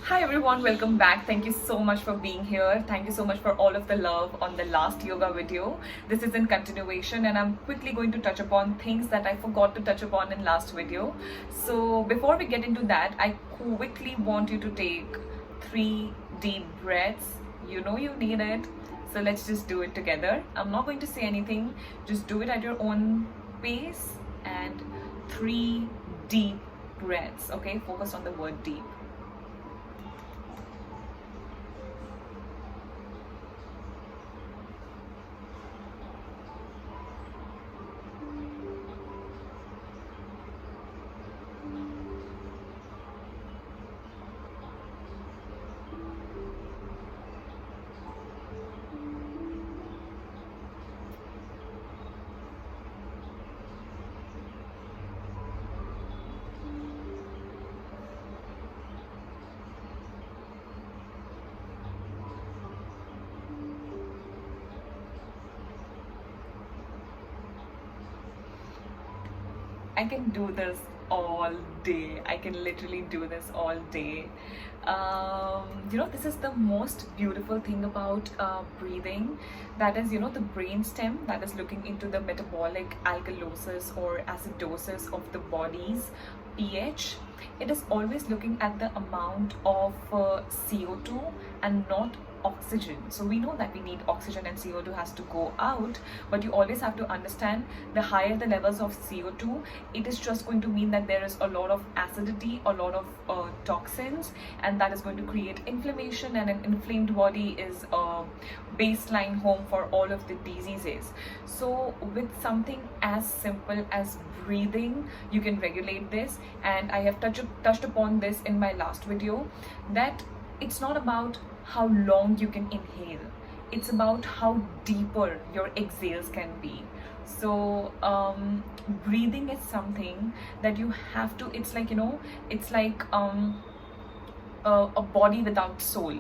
Hi everyone, welcome back. Thank you so much for being here. Thank you so much for all of the love on the last yoga video. This is in continuation and I'm quickly going to touch upon things that I forgot to touch upon in last video. So before we get into that, I quickly want you to take 3 deep breaths. You know you need it. So let's just do it together. I'm not going to say anything. Just do it at your own pace and 3 deep breaths. Okay, focus on the word deep. I can do this all day. I can literally do this all day. This is the most beautiful thing about breathing. That is, the brain stem that is looking into the metabolic alkalosis or acidosis of the body's pH. It is always looking at the amount of CO2 and not oxygen. So we know that we need oxygen and CO2 has to go out, but you always have to understand the higher the levels of CO2, it is just going to mean that there is a lot of acidity, a lot of toxins, and that is going to create inflammation, and an inflamed body is a baseline home for all of the diseases. So with something as simple as breathing, you can regulate this, and I have touched upon this in my last video, that it's not about how long you can inhale, it's about how deeper your exhales can be. So breathing is something that you have to, it's like, it's like a body without soul.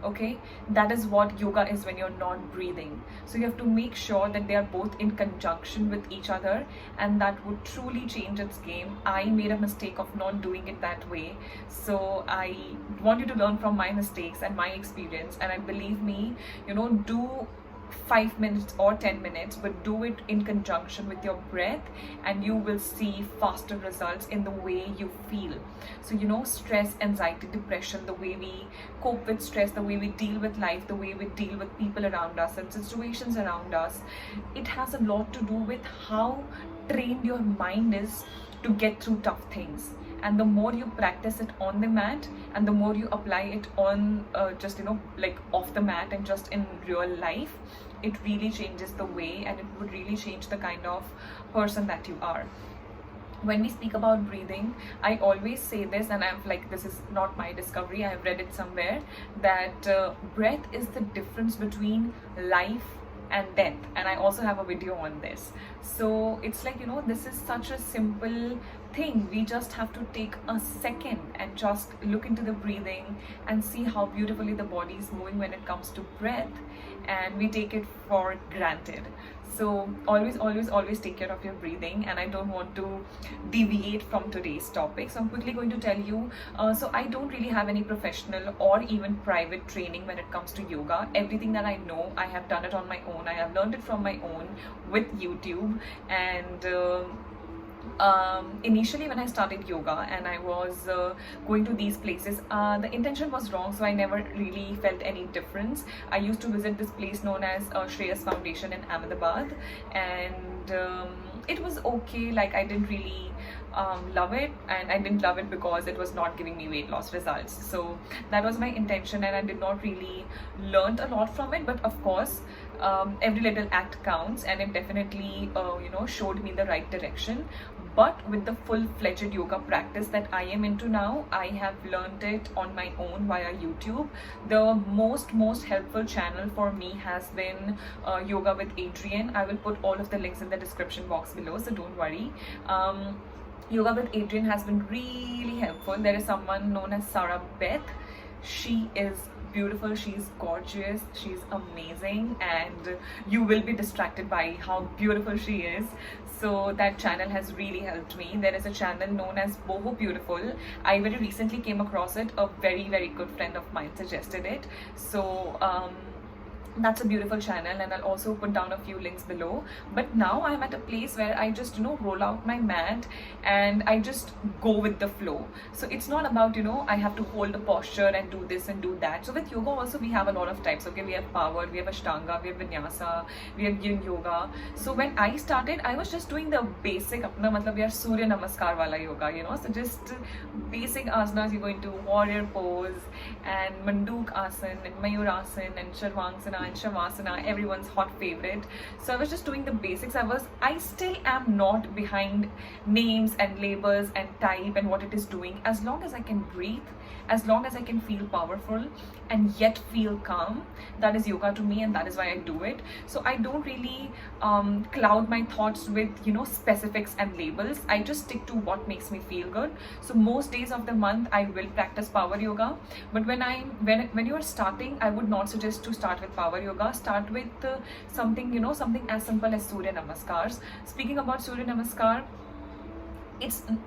Okay, that is what yoga is when you're not breathing. So you have to make sure that they are both in conjunction with each other, and that would truly change its game. I made a mistake of not doing it that way, so I want you to learn from my mistakes and my experience, and I believe me, do 5 minutes or 10 minutes, but do it in conjunction with your breath, and you will see faster results in the way you feel. So stress, anxiety, depression, the way we cope with stress, the way we deal with life, the way we deal with people around us and situations around us, it has a lot to do with how trained your mind is to get through tough things. And the more you practice it on the mat, and the more you apply it on just like off the mat and just in real life, it really changes the way, and it would really change the kind of person that you are. When we speak about breathing, I always say this, and I'm like, this is not my discovery, I have read it somewhere, that breath is the difference between life and death, and I also have a video on this. So it's like, this is such a simple thing. We just have to take a second and just look into the breathing and see how beautifully the body is moving when it comes to breath, and we take it for granted. So always take care of your breathing, and I don't want to deviate from today's topic, so I'm quickly going to tell you. So I don't really have any professional or even private training when it comes to yoga. Everything that I know, I have done it on my own. I have learned it from my own with YouTube. And initially when I started yoga and I was going to these places, the intention was wrong, so I never really felt any difference. I used to visit this place known as Shreyas Foundation in Ahmedabad, and it was okay. Like, I didn't really love it, and I didn't love it because it was not giving me weight loss results. So that was my intention, and I did not really learn a lot from it. But of course, every little act counts, and it definitely showed me the right direction. But with the full-fledged yoga practice that I am into now, I have learned it on my own via YouTube. The most helpful channel for me has been Yoga with Adriene. I will put all of the links in the description box below, so don't worry. Yoga with Adriene has been really helpful. There is someone known as Sarah Beth. She is beautiful, she's gorgeous, she's amazing, and you will be distracted by how beautiful she is. So that channel has really helped me. There is a channel known as Boho Beautiful. I very recently came across it. A very, very good friend of mine suggested it. So that's a beautiful channel, and I'll also put down a few links below. But now I'm at a place where I just, roll out my mat and I just go with the flow. So it's not about, I have to hold the posture and do this and do that. So with yoga also we have a lot of types. Okay, we have power, we have ashtanga, we have vinyasa, we have yin yoga. So when I started, I was just doing the basic apna matlab we are surya namaskar wala yoga, so just basic asanas. You go into warrior pose and manduk asan and mayur asan and sharvangsana and shavasana, everyone's hot favorite. So I was just doing the basics. I still am not behind names and labels and type and what it is doing. As long as I can breathe, as long as I can feel powerful and yet feel calm, that is yoga to me, and that is why I do it. So I don't really cloud my thoughts with specifics and labels. I just stick to what makes me feel good. So most days of the month I will practice power yoga, but when you are starting, I would not suggest to start with power yoga. Start with something as simple as Surya Namaskars. Speaking about Surya Namaskar,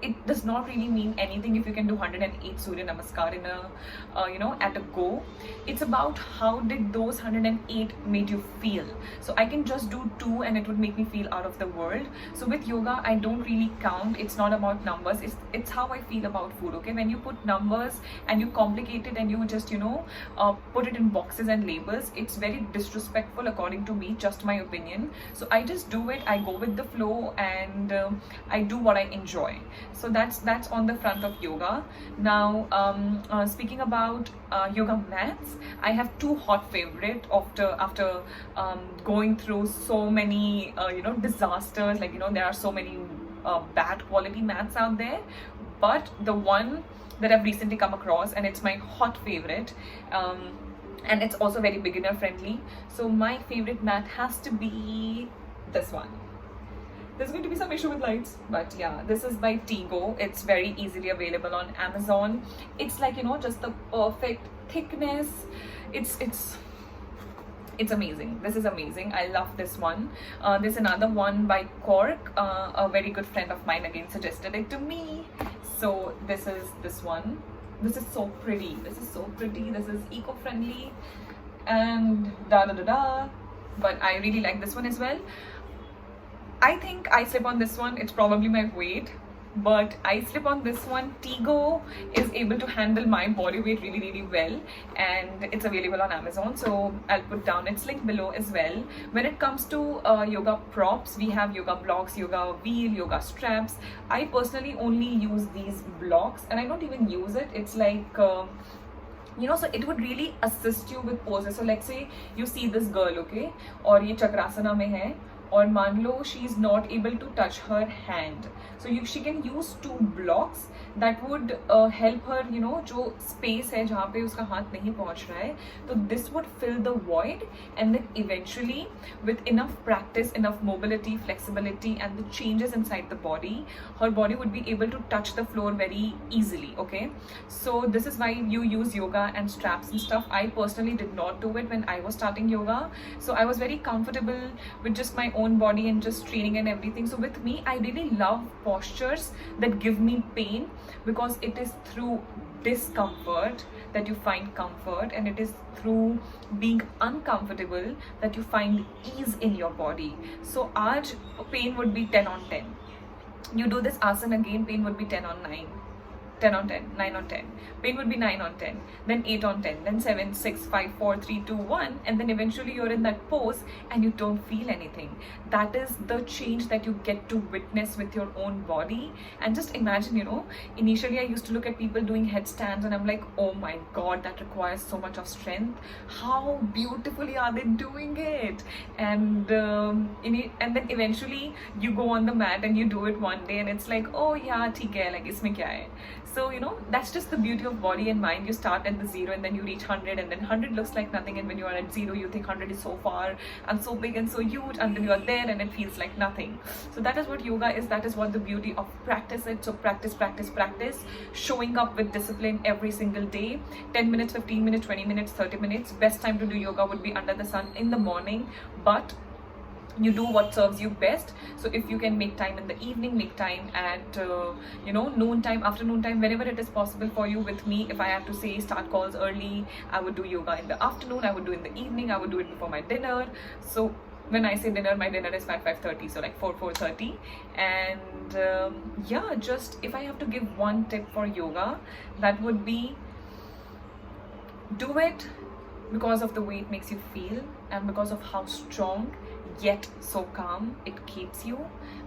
it does not really mean anything if you can do 108 Surya Namaskar in a at a go. It's about how did those 108 made you feel. So I can just do 2 and it would make me feel out of the world. So with yoga I don't really count. It's not about numbers, it's how I feel about food. Okay, when you put numbers and you complicate it and you just put it in boxes and labels, it's very disrespectful according to me, just my opinion. So I just do it, I go with the flow, and I do what I enjoy. So that's on the front of yoga. Now speaking about yoga mats, I have 2 hot favorite after going through so many disasters. Like there are so many bad quality mats out there, but the one that I've recently come across, and it's my hot favorite, and it's also very beginner friendly. So my favorite mat has to be this one. There's going to be some issue with lights, but yeah, this is by Tigo. It's very easily available on Amazon. It's like just the perfect thickness. It's amazing. This is amazing. I love this one. There's another one by Cork. A very good friend of mine again suggested it to me. So this is this one. This is so pretty. This is so pretty. This is eco-friendly and but I really like this one as well. I think I slip on this one. It's probably my weight, but I slip on this one. Tigo is able to handle my body weight really, really well, and it's available on Amazon. So I'll put down its link below as well. When it comes to yoga props, we have yoga blocks, yoga wheel, yoga straps. I personally only use these blocks, and I don't even use it. It's like so it would really assist you with poses. So let's say you see this girl, okay, और ये चक्रासना में है, और मान लो she is not able to touch her hand, so she can use 2 blocks that would help her, जो space है जहाँ पे उसका हाथ नहीं पहुँच रहा है, तो this would fill the void, and then eventually with enough practice, enough mobility, flexibility and the changes inside the body, her body would be able to touch the floor very easily. Okay, so this is why you use yoga and straps and stuff. I personally did not do it when I was starting yoga, so I was very comfortable with just my own body and just training and everything. So with me, I really love postures that give me pain, because it is through discomfort that you find comfort, and it is through being uncomfortable that you find ease in your body. So aaj pain would be 10 on 10. You do this asana again, pain would be 10 on 9. 10 on 10, 9 on 10. Pain would be 9 on 10, then 8 on 10, then 7, 6, 5, 4, 3, 2, 1, and then eventually you're in that pose and you don't feel anything. That is the change that you get to witness with your own body. And just imagine, initially I used to look at people doing headstands and I'm like, oh my god, that requires so much of strength. How beautifully are they doing it? And then eventually you go on the mat and you do it one day and it's like, oh yeah, theek hai, like isme kya hai? So that's just the beauty of body and mind. You start at the 0 and then you reach 100, and then 100 looks like nothing, and when you are at 0 you think 100 is so far and so big and so huge, and then you are there and it feels like nothing. So that is what yoga is. That is what the beauty of practice is. So practice, showing up with discipline every single day. 10 minutes, 15 minutes, 20 minutes, 30 minutes. Best time to do yoga would be under the sun in the morning, but you do what serves you best. So if you can make time in the evening, make time at noon time, afternoon time, whenever it is possible for you. With me, if I have to say start calls early, I would do yoga in the afternoon, I would do in the evening, I would do it before my dinner. So when I say dinner, my dinner is 5:30, so like 4:30. And yeah, just if I have to give one tip for yoga, that would be, do it because of the way it makes you feel, and because of how strong yet so calm it keeps you,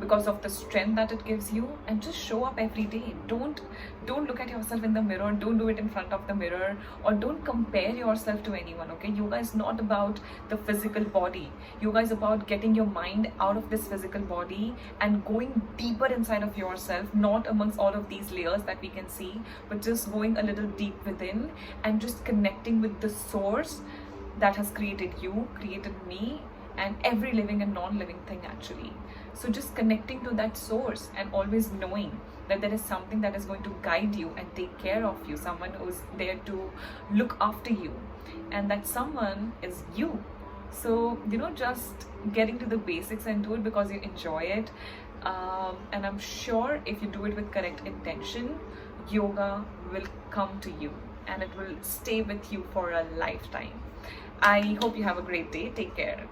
because of the strength that it gives you. And just show up every day. Don't look at yourself in the mirror, don't do it in front of the mirror, or don't compare yourself to anyone. Okay, yoga is not about the physical body. Yoga is about getting your mind out of this physical body and going deeper inside of yourself, not amongst all of these layers that we can see, but just going a little deep within and just connecting with the source that has created you, created me, and every living and non-living thing actually. So just connecting to that source and always knowing that there is something that is going to guide you and take care of you, someone who's there to look after you, and that someone is you. So just getting to the basics and do it because you enjoy it. And I'm sure if you do it with correct intention, yoga will come to you and it will stay with you for a lifetime. I hope you have a great day. Take care.